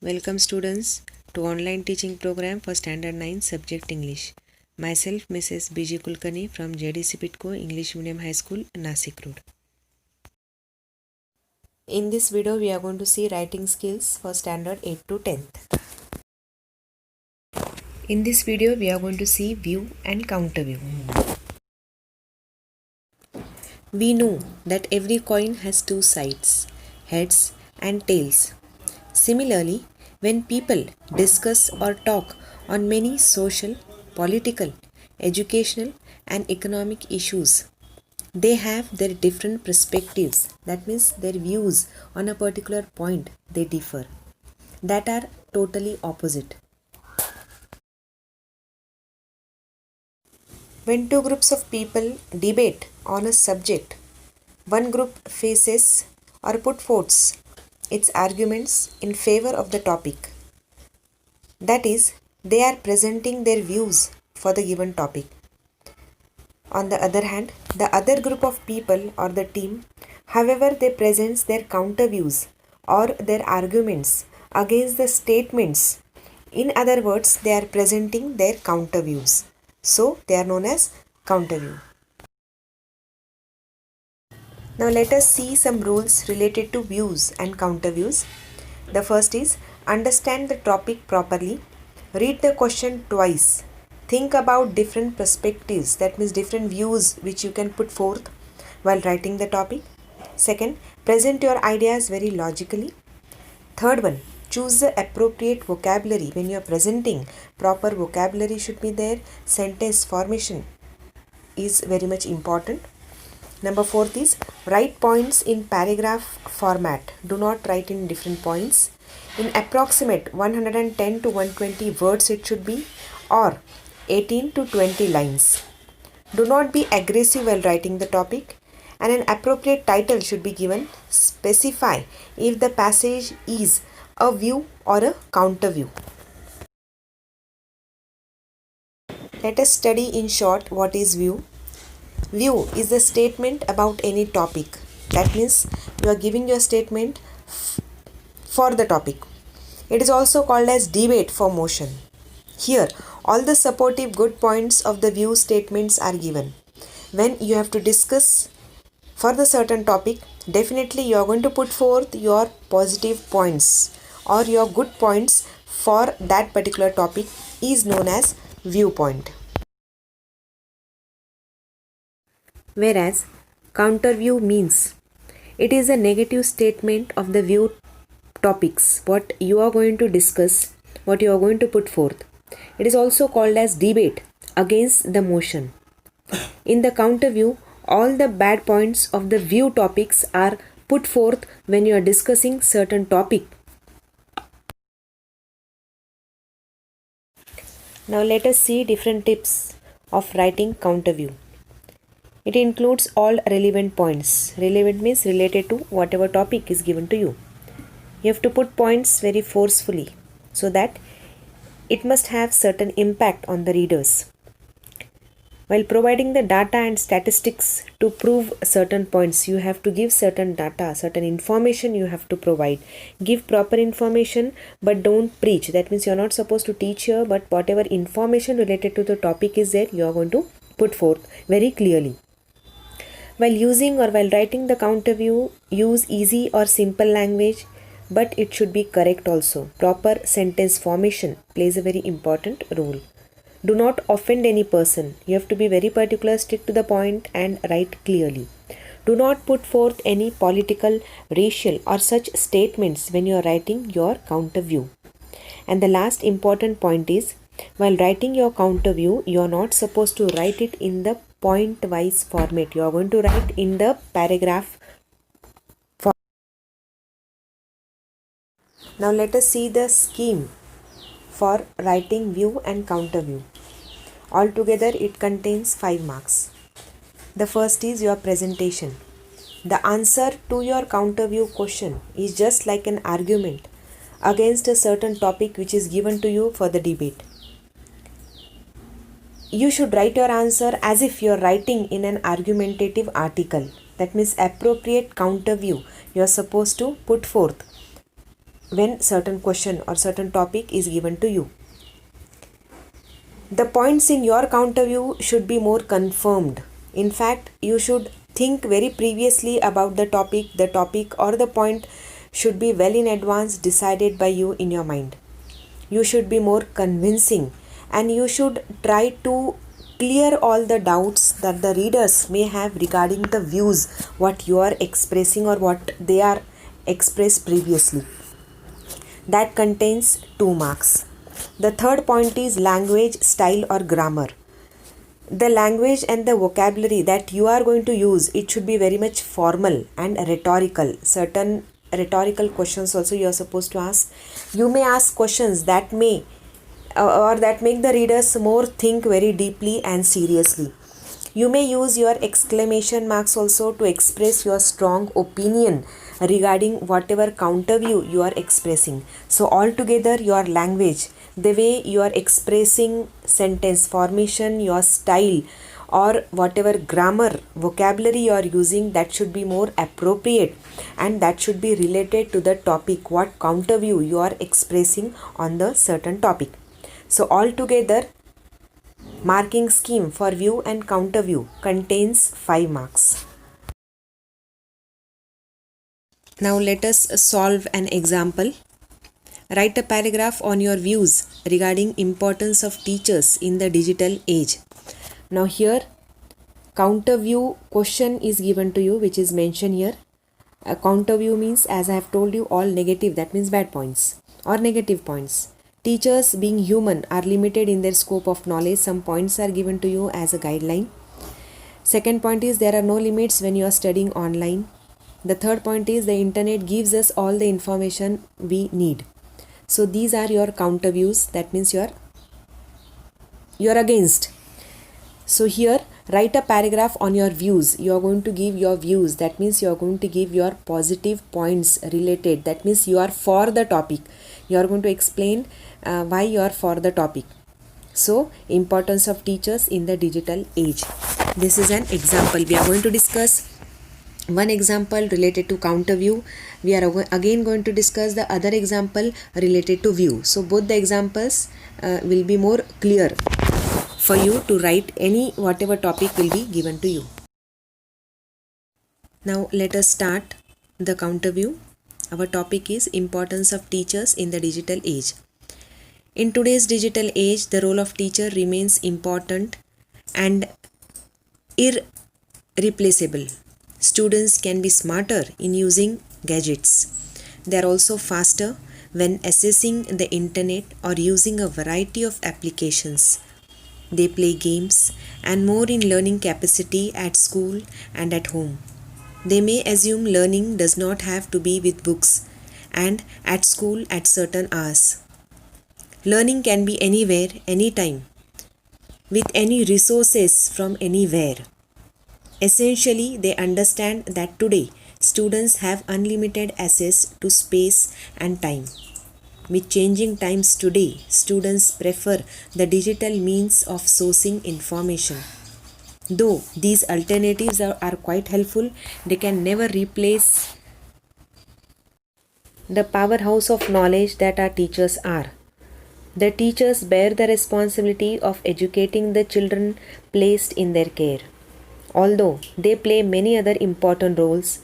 Welcome students to online teaching program for Standard 9 Subject English. Myself Mrs. B.G. Kulkarni from JDC Pitco English Medium High School, Nasik Road. In this video we are going to see writing skills for Standard 8 to 10th. In this video we are going to see view and counter view. We know that every coin has two sides, heads and tails. Similarly, when people discuss or talk on many social, political, educational, and economic issues, they have their different perspectives. That means their views on a particular point they differ, that are totally opposite. When two groups of people debate on a subject, one group faces or put forth its arguments in favor of the topic. That is, they are presenting their views for the given topic. On the other hand, the other group of people or the team, however, they present their counter views or their arguments against the statements. In other words, they are presenting their counter views. So, they are known as counter view. Now, let us see some rules related to views and counter views. The first is understand the topic properly. Read the question twice. Think about different perspectives, that means different views which you can put forth while writing the topic. Second, present your ideas very logically. Third one, choose the appropriate vocabulary. When you are presenting, proper vocabulary should be there. Sentence formation is very much important. Number fourth is write points in paragraph format. Do not write in different points. In approximate 110 to 120 words it should be, or 18 to 20 lines. Do not be aggressive while writing the topic, and an appropriate title should be given. Specify if the passage is a view or a counter view. Let us study in short what is view. View is the statement about any topic. That means you are giving your statement for the topic. It is also called as debate for motion. Here, all the supportive good points of the view statements are given. When you have to discuss for the certain topic, definitely you are going to put forth your positive points or your good points for that particular topic is known as viewpoint. Whereas counter view means it is a negative statement of the view topics, what you are going to discuss, what you are going to put forth. It is also called as debate against the motion. In the counter view, all the bad points of the view topics are put forth when you are discussing certain topic. Now let us see different tips of writing counter view. It includes all relevant points. Relevant means related to whatever topic is given to you. You have to put points very forcefully so that it must have certain impact on the readers. While providing the data and statistics to prove certain points, you have to give certain data, certain information you have to provide. Give proper information but don't preach. That means you are not supposed to teach here, but whatever information related to the topic is there, you are going to put forth very clearly. While using or while writing the counter view, use easy or simple language, but it should be correct also. Proper sentence formation plays a very important role. Do not offend any person. You have to be very particular, stick to the point and write clearly. Do not put forth any political, racial or such statements when you are writing your counter view. And the last important point is, while writing your counter view, you are not supposed to write it in the point wise format. You are going to write in the paragraph format. Now let us see the scheme for writing view and counter view. Altogether it contains 5 marks. The first is your presentation. The answer to your counter view question is just like an argument against a certain topic which is given to you for the debate. You should write your answer as if you are writing in an argumentative article. That means appropriate counter view you are supposed to put forth. when certain question or certain topic is given to you. The points in your counter view should be more confirmed. In fact, you should think very previously about the topic or the point should be well in advance decided by you in your mind. You should be more convincing, and you should try to clear all the doubts that the readers may have regarding the views what you are expressing or what they are expressed previously. That contains 2 marks. The third point is language, style or grammar. The language and the vocabulary that you are going to use, it should be very much formal and rhetorical. Certain rhetorical questions also you are supposed to ask. You may ask questions that may or that make the readers more think very deeply and seriously. You may use your exclamation marks also to express your strong opinion regarding whatever counter view you are expressing. So altogether, your language, the way you are expressing sentence formation, your style or whatever grammar, vocabulary you are using, that should be more appropriate and that should be related to the topic, what counter view you are expressing on the certain topic. So altogether, marking scheme for view and counter view contains 5 marks. Now let us solve an example. Write a paragraph on your views regarding importance of teachers in the digital age. Now here counter view question is given to you, which is mentioned here. A counter view means, as I have told you, all negative, that means bad points or negative points. Teachers, being human, are limited in their scope of knowledge. Some points are given to you as a guideline. Second point is there are no limits when you are studying online. The third point is the internet gives us all the information we need. So these are your counter views. That means you're against. So here write a paragraph on your views. You are going to give your views. That means you are going to give your positive points related. That means you are for the topic. You are going to explain why you are for the topic. So, importance of teachers in the digital age. This is an example. We are going to discuss one example related to counter view. We are again going to discuss the other example related to view. So, both the examples will be more clear for you to write any whatever topic will be given to you. Now, let us start the counter view. Our topic is importance of teachers in the digital age. In today's digital age, the role of teacher remains important and irreplaceable. Students can be smarter in using gadgets. They are also faster when accessing the internet or using a variety of applications. They play games and more in learning capacity at school and at home. They may assume learning does not have to be with books and at school at certain hours. Learning can be anywhere, anytime, with any resources from anywhere. Essentially, they understand that today students have unlimited access to space and time. With changing times today, students prefer the digital means of sourcing information. Though these alternatives are quite helpful, they can never replace the powerhouse of knowledge that our teachers are. The teachers bear the responsibility of educating the children placed in their care. Although they play many other important roles,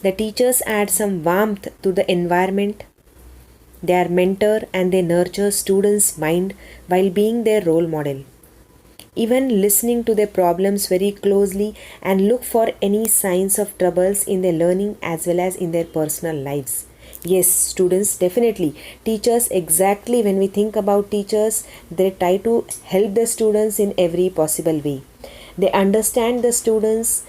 the teachers add some warmth to the environment. They are mentor and they nurture students' mind while being their role model. Even listening to their problems very closely and look for any signs of troubles in their learning as well as in their personal lives. Yes, students, definitely. Teachers, exactly when we think about teachers, they try to help the students in every possible way. They understand the students.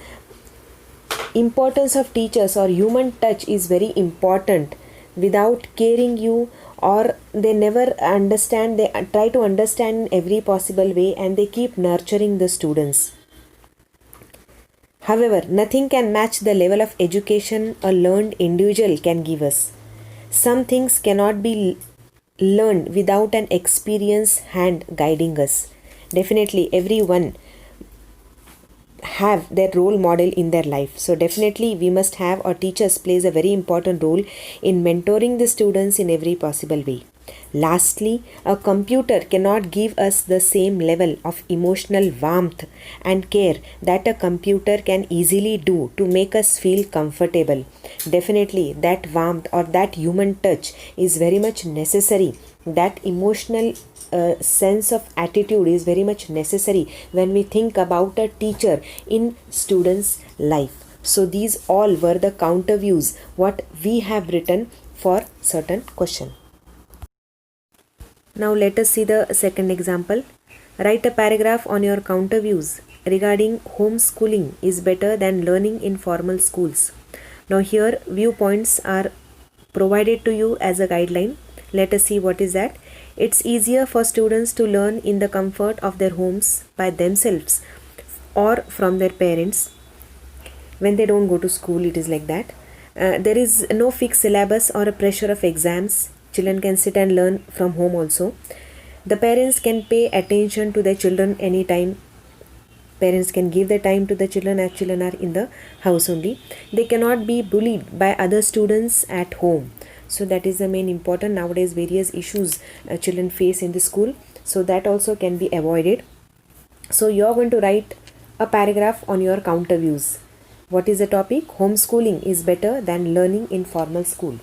Importance of teachers or human touch is very important. Without caring you, or they never understand, they try to understand in every possible way and they keep nurturing the students. However, nothing can match the level of education a learned individual can give us. Some things cannot be learned without an experienced hand guiding us. Definitely, everyone have their role model in their life. So definitely we must have, or teachers plays a very important role in mentoring the students in every possible way. Lastly, a computer cannot give us the same level of emotional warmth and care that a computer can easily do to make us feel comfortable. Definitely, that warmth or that human touch is very much necessary. That emotional sense of attitude is very much necessary when we think about a teacher in students' life. So these all were the counter views what we have written for certain question. Now let us see the second example. Write a paragraph on your counter views regarding homeschooling is better than learning in formal schools. Now here viewpoints are provided to you as a guideline. Let us see what is that. It's easier for students to learn in the comfort of their homes by themselves or from their parents. When they don't go to school, it is like that. There is no fixed syllabus or a pressure of exams. Children can sit and learn from home also. The parents can pay attention to their children anytime. Parents can give their time to the children as children are in the house only. They cannot be bullied by other students at home. So that is the main important. Nowadays various issues children face in the school. So that also can be avoided. So you are going to write a paragraph on your counter views. What is the topic? Homeschooling is better than learning in formal school.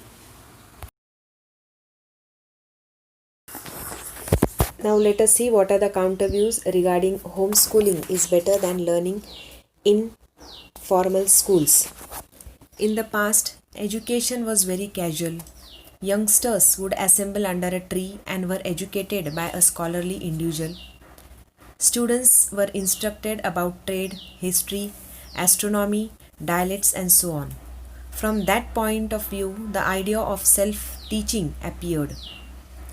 Now let us see what are the counter views regarding homeschooling is better than learning in formal schools. In the past, education was very casual. Youngsters would assemble under a tree and were educated by a scholarly individual. Students were instructed about trade, history, astronomy, dialects, and so on. From that point of view, the idea of self-teaching appeared.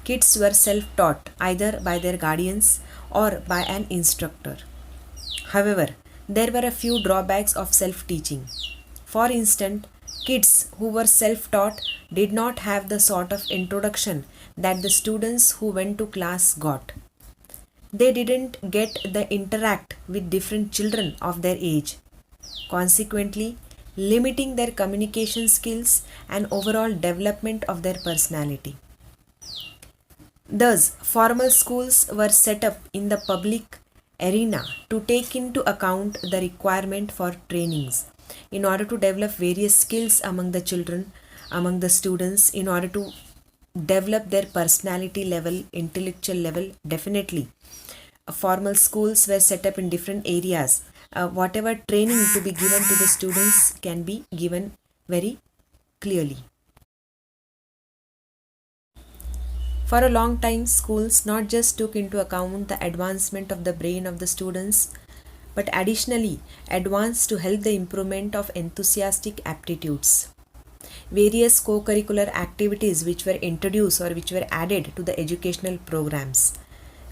Kids were self-taught either by their guardians or by an instructor. However, there were a few drawbacks of self-teaching. For instance, kids who were self-taught did not have the sort of introduction that the students who went to class got. They didn't get the interact with different children of their age, consequently limiting their communication skills and overall development of their personality. Thus, formal schools were set up in the public arena to take into account the requirement for trainings in order to develop various skills among the children, among the students, in order to develop their personality level, intellectual level. Definitely formal schools were set up in different areas. Whatever training to be given to the students can be given very clearly. For a long time, schools not just took into account the advancement of the brain of the students, but additionally advanced to help the improvement of enthusiastic aptitudes. Various co-curricular activities which were introduced or which were added to the educational programs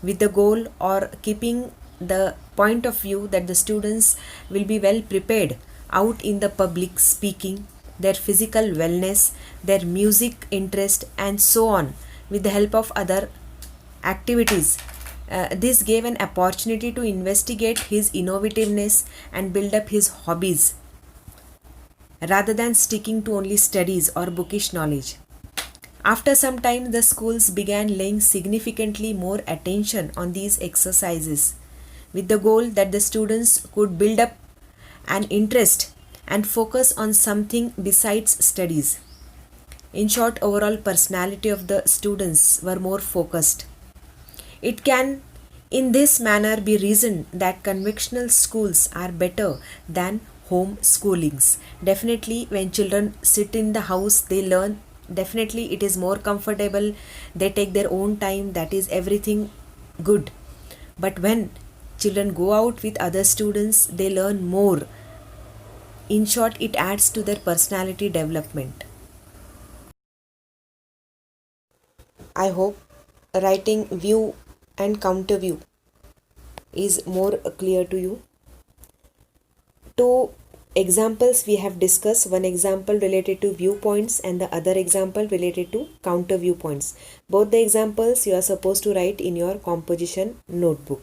with the goal or keeping the point of view that the students will be well prepared out in the public speaking, their physical wellness, their music interest, and so on, with the help of other activities. This gave an opportunity to investigate his innovativeness and build up his hobbies rather than sticking to only studies or bookish knowledge. After some time, the schools began laying significantly more attention on these exercises with the goal that the students could build up an interest and focus on something besides studies. In short, overall personality of the students were more focused. It can in this manner be reasoned that conventional schools are better than home schoolings. Definitely when children sit in the house, they learn. Definitely it is more comfortable. They take their own time. That is everything good. But when children go out with other students, they learn more. In short, it adds to their personality development. I hope writing view and counter view is more clear to you. Two examples we have discussed, one example related to viewpoints and the other example related to counter viewpoints. Both the examples you are supposed to write in your composition notebook.